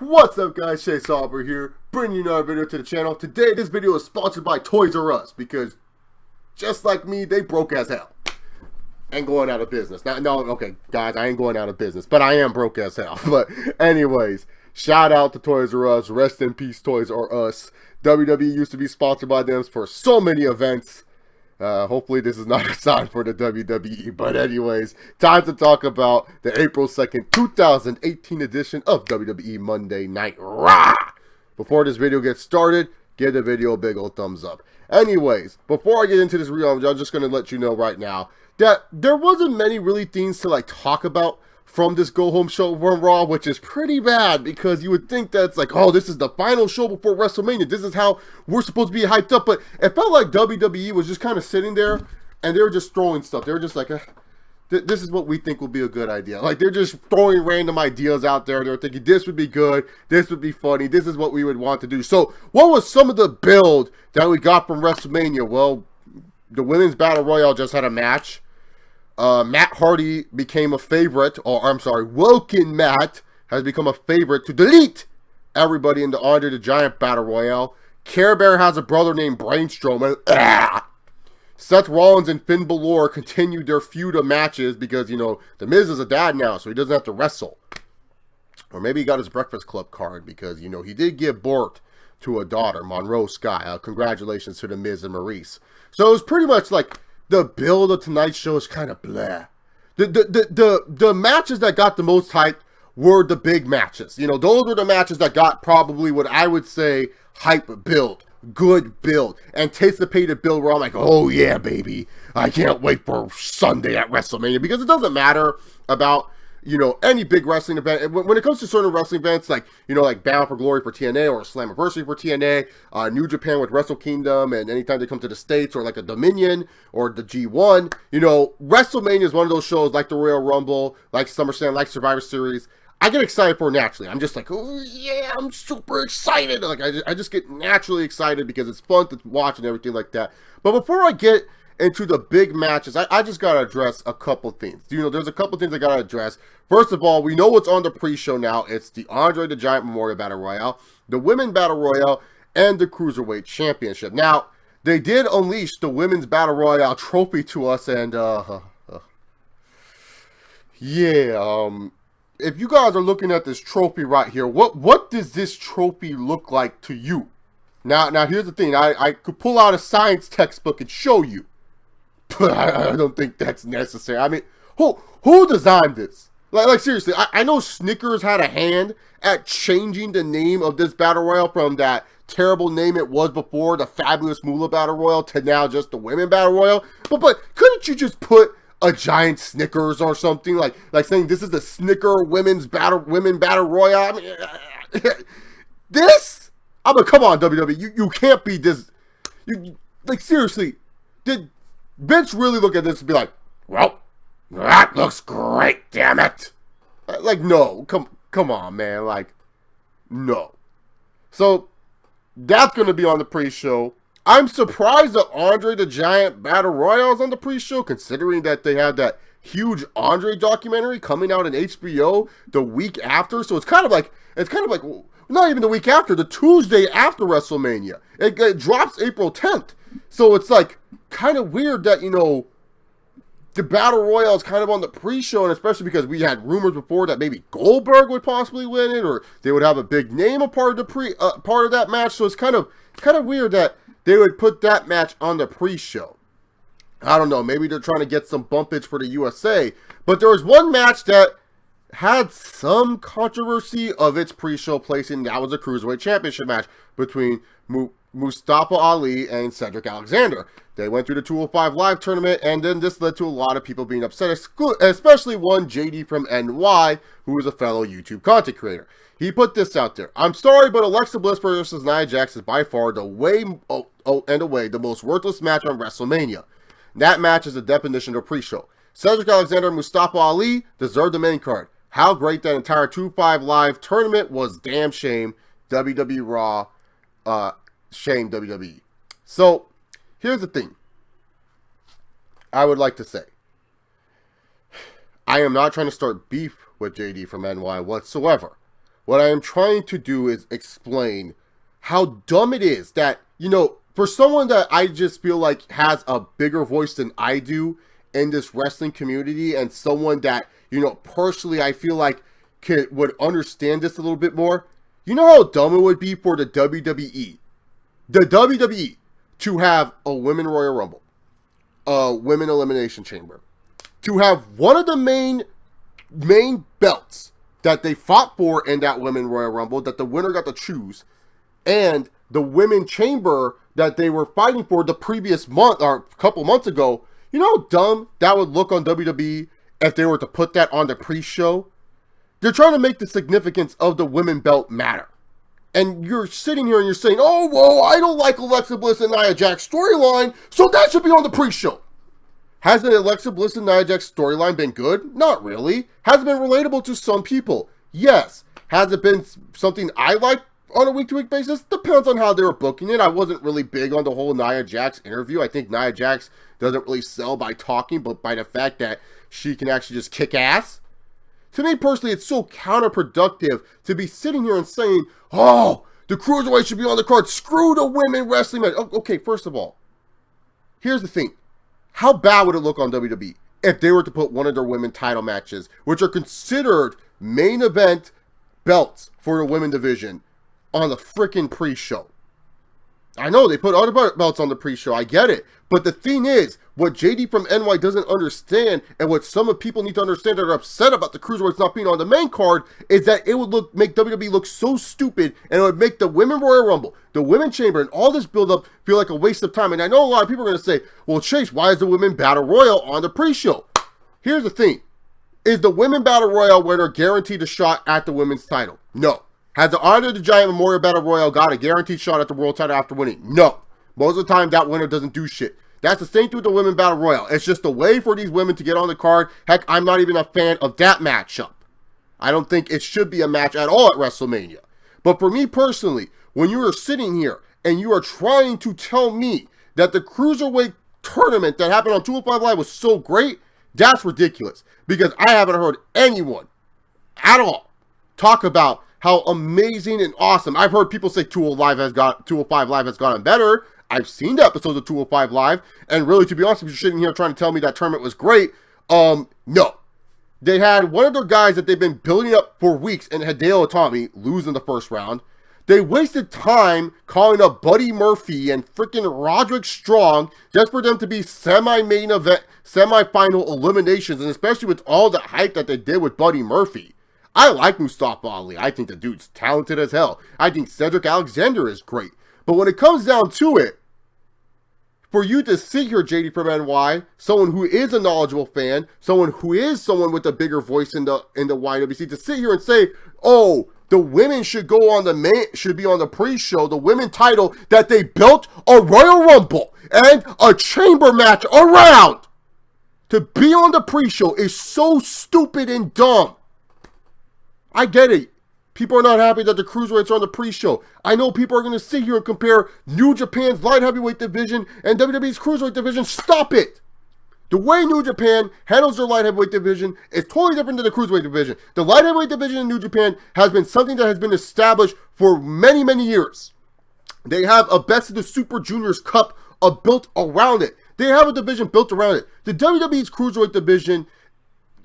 What's up guys, Chase Auber here, bringing you another video to the channel. Today this video is sponsored by Toys R Us because just like me, they broke as hell and going out of business. Now, no, okay guys, I ain't going out of business, but I am broke as hell. But anyways, shout out to Toys R Us, rest in peace Toys R Us. WWE used to be sponsored by them for so many events. Hopefully this is not a sign for the WWE, but anyways, time to talk about the April 2nd, 2018 edition of WWE Monday Night Raw. Before this video gets started, give the video a big old thumbs up. Anyways, before I get into this video, I'm just going to let you know right now that there wasn't many really things to talk about from this go-home show from Raw, which is pretty bad because you would think that's oh, this is the final show before WrestleMania. This is how we're supposed to be hyped up, but it felt like WWE was just kind of sitting there and they were just throwing stuff. They were just like, this is what we think will be a good idea. They're just throwing random ideas out there. They're thinking this would be good, this would be funny, this is what we would want to do. So what was some of the build that we got from WrestleMania? Well, the Women's Battle Royale just had a match. Matt Hardy became a favorite, or I'm sorry, Woken Matt has become a favorite to delete everybody in the Andre the Giant Battle Royale. Care Bear has a brother named Brainstrom. Seth Rollins and Finn Balor continued their feud of matches because, you know, The Miz is a dad now, so he doesn't have to wrestle. Or maybe he got his Breakfast Club card because, you know, he did give birth to a daughter, Monroe Sky. Congratulations to The Miz and Maurice. So it was pretty much the build of tonight's show is kind of blah. The matches that got the most hype were the big matches. You know, those were the matches that got probably what I would say hype build, good build, anticipated build where I'm like, oh yeah, baby, I can't wait for Sunday at WrestleMania, because it doesn't matter about, you know, any big wrestling event. When it comes to certain wrestling events, you know, like Bound for Glory for TNA or Slammiversary for TNA, New Japan with Wrestle Kingdom, and anytime they come to the States, or like a Dominion or the G1, you know, WrestleMania is one of those shows like the Royal Rumble, like SummerSlam, like Survivor Series. I get excited for naturally. I'm just like, oh yeah, I'm super excited. I just get naturally excited because it's fun to watch and everything like that. But before I get into the big matches, I just got to address a couple things. You know, there's a couple things I got to address. First of all, we know what's on the pre-show now. It's the Andre the Giant Memorial Battle Royale, the Women's Battle Royale, and the Cruiserweight Championship. Now, they did unleash the Women's Battle Royale trophy to us, and if you guys are looking at this trophy right here, what does this trophy look like to you? Now here's the thing. I could pull out a science textbook and show you, but I don't think that's necessary. I mean, who designed this? Like seriously, I know Snickers had a hand at changing the name of this Battle Royale from that terrible name it was before, the Fabulous Moolah Battle Royale, to now just the Women Battle Royale. But couldn't you just put a giant Snickers or something, like saying this is the Snicker Women Battle Royale? I mean, this? I'm like, come on, WWE, you can't be this. You seriously, did Vince really look at this and be like, well, that looks great, damn it? No, come on, man, no. So that's gonna be on the pre-show. I'm surprised that Andre the Giant Battle Royale is on the pre-show, considering that they had that huge Andre documentary coming out in HBO the week after. So it's kind of like not even the week after, the Tuesday after WrestleMania. It drops April 10th. So it's kind of weird that, you know, the Battle Royale is kind of on the pre-show, and especially because we had rumors before that maybe Goldberg would possibly win it, or they would have a big name a part of the part of that match. So it's kind of weird that they would put that match on the pre-show. I don't know, maybe they're trying to get some bumpage for the USA. But there was one match that had some controversy of its pre-show placing. That was a Cruiserweight Championship match between Mustafa Ali and Cedric Alexander. They went through the 205 Live tournament, and then this led to a lot of people being upset, especially one JD from NY, who is a fellow YouTube content creator. He put this out there. I'm sorry, but Alexa Bliss versus Nia Jax is by far the most worthless match on WrestleMania. That match is the definition of pre-show. Cedric Alexander and Mustafa Ali deserved the main card. How great that entire 205 Live tournament was, damn shame. WWE Raw, shame WWE. So, here's the thing I would like to say. I am not trying to start beef with JD from NY whatsoever. What I am trying to do is explain how dumb it is that, you know, for someone that I just feel like has a bigger voice than I do in this wrestling community, and someone that, you know, personally I feel like would understand this a little bit more. You know how dumb it would be for the WWE, to have a Women Royal Rumble, a Women Elimination Chamber, to have one of the main belts that they fought for in that Women Royal Rumble, that the winner got to choose, and the Women Chamber that they were fighting for the previous month or a couple months ago. You know how dumb that would look on WWE if they were to put that on the pre-show? They're trying to make the significance of the women belt matter. And you're sitting here and you're saying, oh, well, I don't like Alexa Bliss and Nia Jax storyline, so that should be on the pre-show. Hasn't Alexa Bliss and Nia Jax storyline been good? Not really. Has it been relatable to some people? Yes. Has it been something I like on a week-to-week basis? Depends on how they were booking it. I wasn't really big on the whole Nia Jax interview. I think Nia Jax doesn't really sell by talking, but by the fact that she can actually just kick ass. To me personally, it's so counterproductive to be sitting here and saying, oh, the Cruiserweight should be on the card. Screw the women wrestling match. Okay, first of all, here's the thing. How bad would it look on WWE if they were to put one of their women title matches, which are considered main event belts for the women division, on the freaking pre-show? I know they put other belts on the pre-show, I get it. But the thing is, what JD from NY doesn't understand, and what some of people need to understand that are upset about the Cruiserweights not being on the main card, is that it would make WWE look so stupid, and it would make the Women Royal Rumble, the Women Chamber, and all this build-up feel like a waste of time. And I know a lot of people are going to say, well, Chase, why is the Women Battle Royal on the pre-show? Here's the thing. Is the Women Battle Royal winner guaranteed a shot at the women's title? No. Has the Honor the Giant Memorial Battle Royal got a guaranteed shot at the world title after winning? No. Most of the time, that winner doesn't do shit. That's the same thing with the Women Battle Royal. It's just a way for these women to get on the card. Heck, I'm not even a fan of that matchup. I don't think it should be a match at all at WrestleMania. But for me personally, when you are sitting here and you are trying to tell me that the Cruiserweight tournament that happened on 205 Live was so great, that's ridiculous. Because I haven't heard anyone at all talk about how amazing and awesome. I've heard people say 205 Live has gotten better. I've seen the episodes of 205 Live, and really, to be honest, if you're sitting here trying to tell me that tournament was great, no. They had one of their guys that they've been building up for weeks, and Hideo Itami, lose in the first round. They wasted time calling up Buddy Murphy and freaking Roderick Strong just for them to be semi-main event, semi-final eliminations, and especially with all the hype that they did with Buddy Murphy. I like Mustafa Ali. I think the dude's talented as hell. I think Cedric Alexander is great. But when it comes down to it, for you to sit here, JD from NY, someone who is a knowledgeable fan, someone with a bigger voice in the YWC, to sit here and say, oh, the women should be on the pre-show, the women title that they built a Royal Rumble and a chamber match around to be on the pre-show is so stupid and dumb. I get it. People are not happy that the Cruiserweights are on the pre-show. I know people are going to sit here and compare New Japan's light heavyweight division and WWE's Cruiserweight division. Stop it! The way New Japan handles their light heavyweight division is totally different than the Cruiserweight division. The light heavyweight division in New Japan has been something that has been established for many, many years. They have a Best of the Super Juniors Cup built around it. They have a division built around it. The WWE's Cruiserweight division,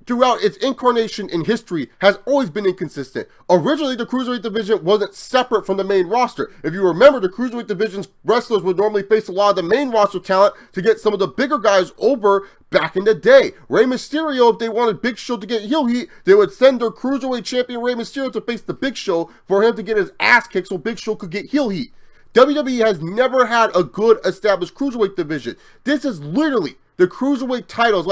throughout its incarnation in history, has always been inconsistent. Originally, the Cruiserweight division wasn't separate from the main roster. If you remember, the Cruiserweight division's wrestlers would normally face a lot of the main roster talent to get some of the bigger guys over back in the day. Rey Mysterio, if they wanted Big Show to get heel heat, they would send their Cruiserweight champion Rey Mysterio to face the Big Show for him to get his ass kicked so Big Show could get heel heat. WWE has never had a good established Cruiserweight division. This is literally the Cruiserweight titles,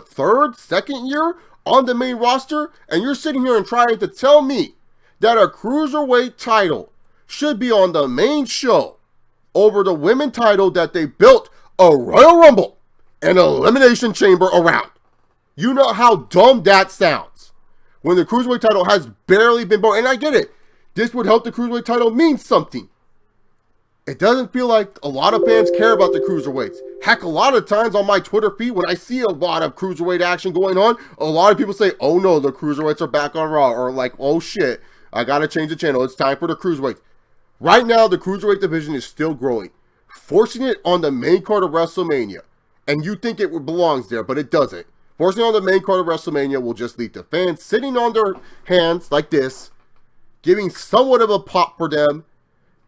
third, second year on the main roster? And you're sitting here and trying to tell me that a Cruiserweight title should be on the main show over the women title that they built a Royal Rumble and an Elimination Chamber around. You know how dumb that sounds. When the Cruiserweight title has barely been born. And I get it. This would help the Cruiserweight title mean something. It doesn't feel like a lot of fans care about the Cruiserweights. Heck, a lot of times on my Twitter feed, when I see a lot of Cruiserweight action going on, a lot of people say, oh no, the Cruiserweights are back on Raw. Or like, oh shit, I gotta change the channel. It's time for the cruiserweight. Right now, the cruiserweight division is still growing. Forcing it on the main card of WrestleMania, and you think it belongs there, but it doesn't. Forcing it on the main card of WrestleMania will just lead to fans sitting on their hands like this, giving somewhat of a pop for them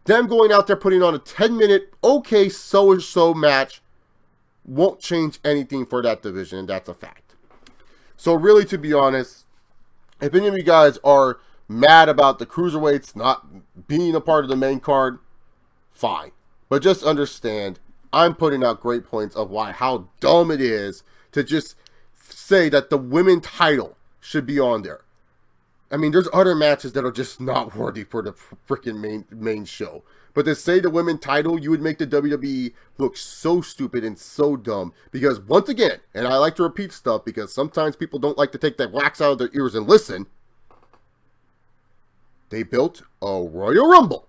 going out there putting on a 10-minute, okay, so-and-so match won't change anything for that division, and that's a fact. So really, to be honest, if any of you guys are mad about the cruiserweights not being a part of the main card, fine. But just understand, I'm putting out great points of how dumb it is to just say that the women's title should be on there. I mean, there's other matches that are just not worthy for the freaking main show. But to say the women's title, you would make the WWE look so stupid and so dumb. Because once again, and I like to repeat stuff because sometimes people don't like to take that wax out of their ears and listen. They built a Royal Rumble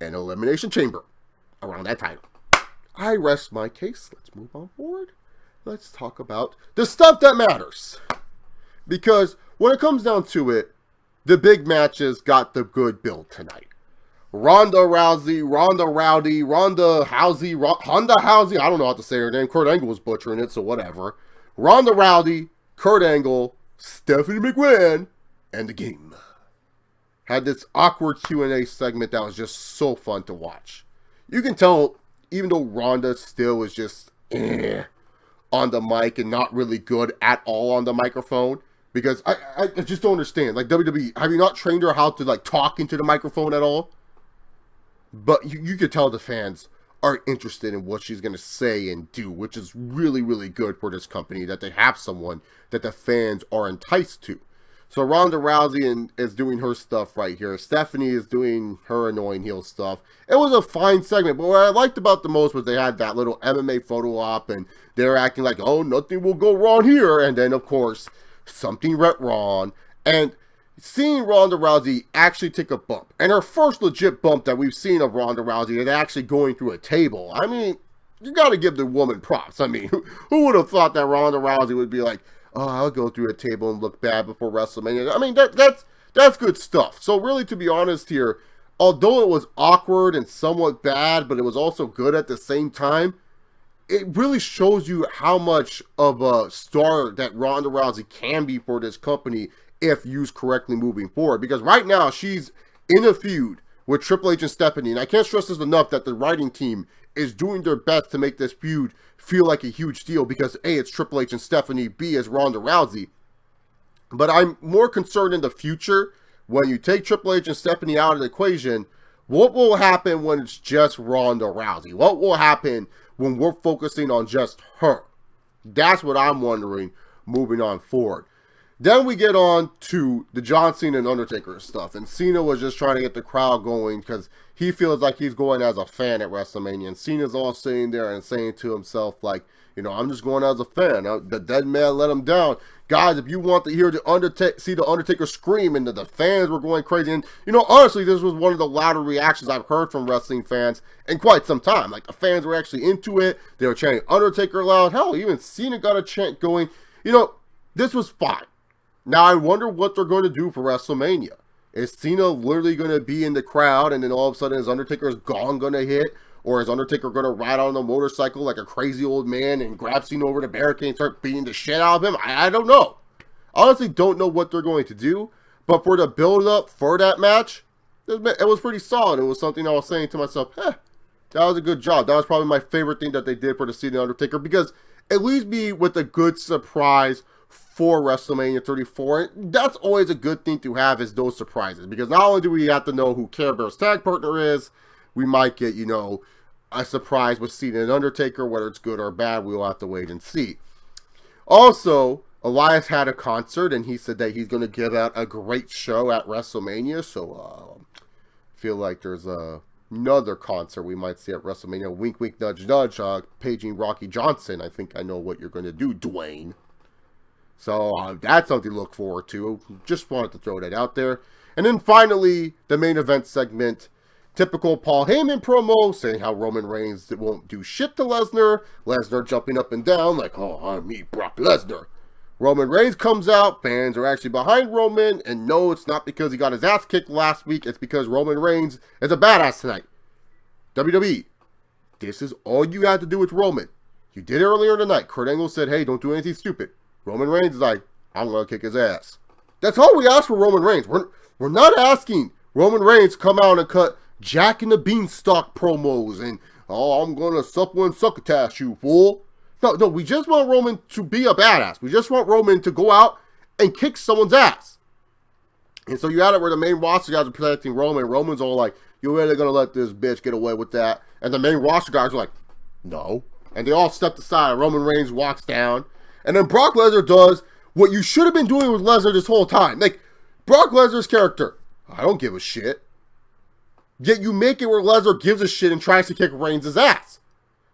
and Elimination Chamber around that title. I rest my case. Let's move on forward. Let's talk about the stuff that matters. Because when it comes down to it, the big matches got the good build tonight. Ronda Rousey, Ronda Rowdy, Honda Housey, I don't know how to say her name. Kurt Angle was butchering it, so whatever. Ronda Rowdy, Kurt Angle, Stephanie McMahon, and the Game. Had this awkward Q&A segment that was just so fun to watch. You can tell, even though Ronda still is just on the mic and not really good at all on the microphone, because I just don't understand. Like, WWE, have you not trained her how to, talk into the microphone at all? But you could tell the fans are interested in what she's going to say and do, which is really, really good for this company, that they have someone that the fans are enticed to. So Ronda Rousey is doing her stuff right here. Stephanie is doing her annoying heel stuff. It was a fine segment, but what I liked about the most was they had that little MMA photo op, and they're acting like, oh, nothing will go wrong here. And then, of course, something went wrong. And seeing Ronda Rousey actually take a bump, and her first legit bump that we've seen of Ronda Rousey is actually going through a table. I mean, you got to give the woman props. I mean, who would have thought that Ronda Rousey would be like, oh, I'll go through a table and look bad before WrestleMania. I mean, that's good stuff. So really, to be honest here, although it was awkward and somewhat bad, but it was also good at the same time, it really shows you how much of a star that Ronda Rousey can be for this company if used correctly moving forward. Because right now, she's in a feud with Triple H and Stephanie, and I can't stress this enough that the writing team is doing their best to make this feud feel like a huge deal, because A, it's Triple H and Stephanie, B, is Ronda Rousey. But I'm more concerned in the future, when you take Triple H and Stephanie out of the equation, what will happen when it's just Ronda Rousey? What will happen when we're focusing on just her? That's what I'm wondering moving on forward. Then we get on to the John Cena and Undertaker stuff, and Cena was just trying to get the crowd going because he feels like he's going as a fan at WrestleMania, and Cena's all sitting there and saying to himself, like, you know, I'm just going as a fan. The dead man let him down. Guys, if you want to hear see the Undertaker scream, and the fans were going crazy, and, you know, honestly, this was one of the louder reactions I've heard from wrestling fans in quite some time. Like, the fans were actually into it. They were chanting Undertaker loud. Hell, even Cena got a chant going. You know, this was fine. Now, I wonder what they're going to do for WrestleMania. Is Cena literally going to be in the crowd, and then all of a sudden is Undertaker's gong going to hit? Or is Undertaker going to ride on a motorcycle like a crazy old man and grab Cena over the barricade and start beating the shit out of him? I don't know. Honestly, don't know what they're going to do. But for the build-up for that match, it was pretty solid. It was something I was saying to myself, that was a good job. That was probably my favorite thing that they did for the Cena Undertaker, because it leaves me with a good surprise for WrestleMania 34. And that's always a good thing to have, is those surprises, because not only do we have to know who Care Bear's tag partner is, we might get, you know, a surprise with Cena and Undertaker. Whether it's good or bad, we'll have to wait and see. Also, Elias had a concert, and he said that he's going to give out a great show at WrestleMania, so I feel like there's another concert we might see at WrestleMania. Wink, wink, nudge, nudge, paging Rocky Johnson. I think I know what you're going to do, Dwayne. So that's something to look forward to. Just wanted to throw that out there. And then finally, the main event segment. Typical Paul Heyman promo, saying how Roman Reigns won't do shit to Lesnar. Lesnar jumping up and down like, oh, I'm me, Brock Lesnar. Roman Reigns comes out, fans are actually behind Roman, and no, it's not because he got his ass kicked last week, it's because Roman Reigns is a badass tonight. WWE, this is all you had to do with Roman. You did it earlier tonight. Kurt Angle said, hey, don't do anything stupid. Roman Reigns is like, I'm going to kick his ass. That's all we ask for Roman Reigns. We're not asking Roman Reigns to come out and cut Jack and the Beanstalk promos and, oh, I'm going to suck one succotash you, fool. No, we just want Roman to be a badass. We just want Roman to go out and kick someone's ass. And so you had it where the main roster guys are protecting Roman. Roman's all like, you're really going to let this bitch get away with that? And the main roster guys are like, no. And they all stepped aside. Roman Reigns walks down. And then Brock Lesnar does what you should have been doing with Lesnar this whole time. Like, Brock Lesnar's character, I don't give a shit. Yet you make it where Lesnar gives a shit and tries to kick Reigns' ass.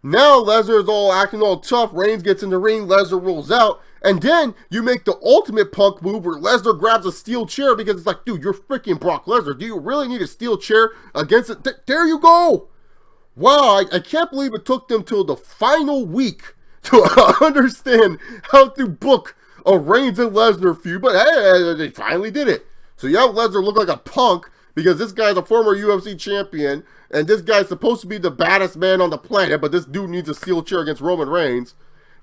Now Lesnar is all acting all tough. Reigns gets in the ring. Lesnar rolls out. And then you make the ultimate punk move where Lesnar grabs a steel chair because it's like, dude, you're freaking Brock Lesnar. Do you really need a steel chair against it? There you go. Wow, I can't believe it took them till the final week to understand how to book a Reigns and Lesnar feud. But hey, they finally did it. So you have Lesnar look like a punk because this guy's a former UFC champion. And this guy's supposed to be the baddest man on the planet, but this dude needs a steel chair against Roman Reigns.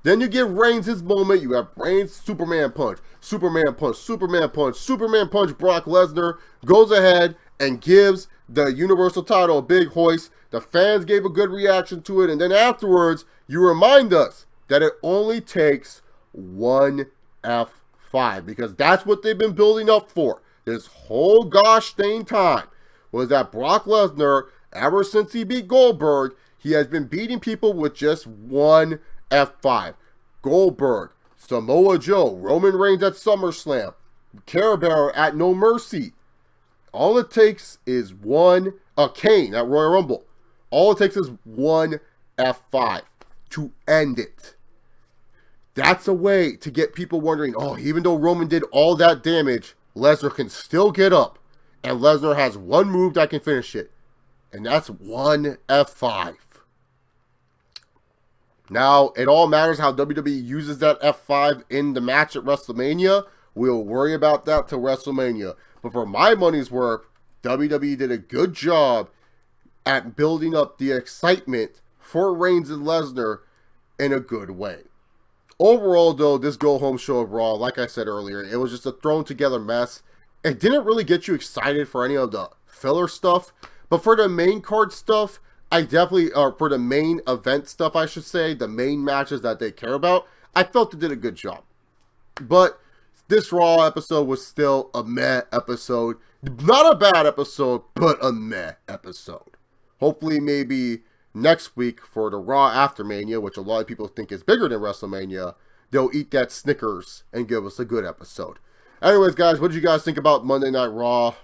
Then you give Reigns his moment. You have Reigns, Superman punch, Superman punch, Superman punch, Superman punch. Brock Lesnar goes ahead and gives the Universal title a big hoist. The fans gave a good reaction to it. And then afterwards, you remind us that it only takes one F5 because that's what they've been building up for this whole gosh dang time was that Brock Lesnar, ever since he beat Goldberg, he has been beating people with just one F5. Goldberg, Samoa Joe, Roman Reigns at SummerSlam, Carabao at No Mercy. All it takes is Kane at Royal Rumble. All it takes is one F5 to end it. That's a way to get people wondering, oh, even though Roman did all that damage, Lesnar can still get up. And Lesnar has one move that can finish it. And that's one F5. Now, it all matters how WWE uses that F5 in the match at WrestleMania. We'll worry about that till WrestleMania. But for my money's worth, WWE did a good job at building up the excitement for Reigns and Lesnar in a good way. Overall, though, this go-home show of Raw, like I said earlier, it was just a thrown-together mess. It didn't really get you excited for any of the filler stuff. But for the main card stuff, I definitely, for the main event stuff, I should say, the main matches that they care about, I felt they did a good job. But this Raw episode was still a meh episode. Not a bad episode, but a meh episode. Hopefully, maybe next week for the Raw after Mania, which a lot of people think is bigger than WrestleMania, they'll eat that Snickers and give us a good episode. Anyways, guys, what did you guys think about Monday Night Raw?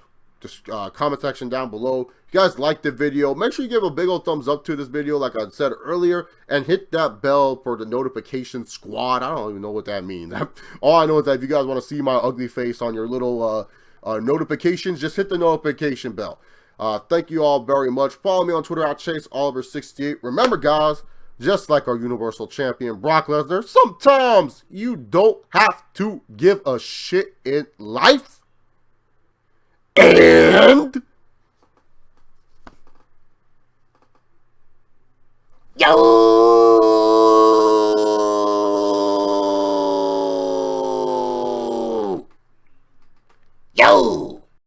Just comment section down below. If you guys liked the video, make sure you give a big old thumbs up to this video like I said earlier, and hit that bell for the notification squad. I don't even know what that means. All I know is that if you guys want to see my ugly face on your little notifications, just hit the notification bell. Thank you all very much. Follow me on Twitter at ChaseOliver68. Remember, guys, just like our Universal Champion Brock Lesnar, sometimes you don't have to give a shit in life.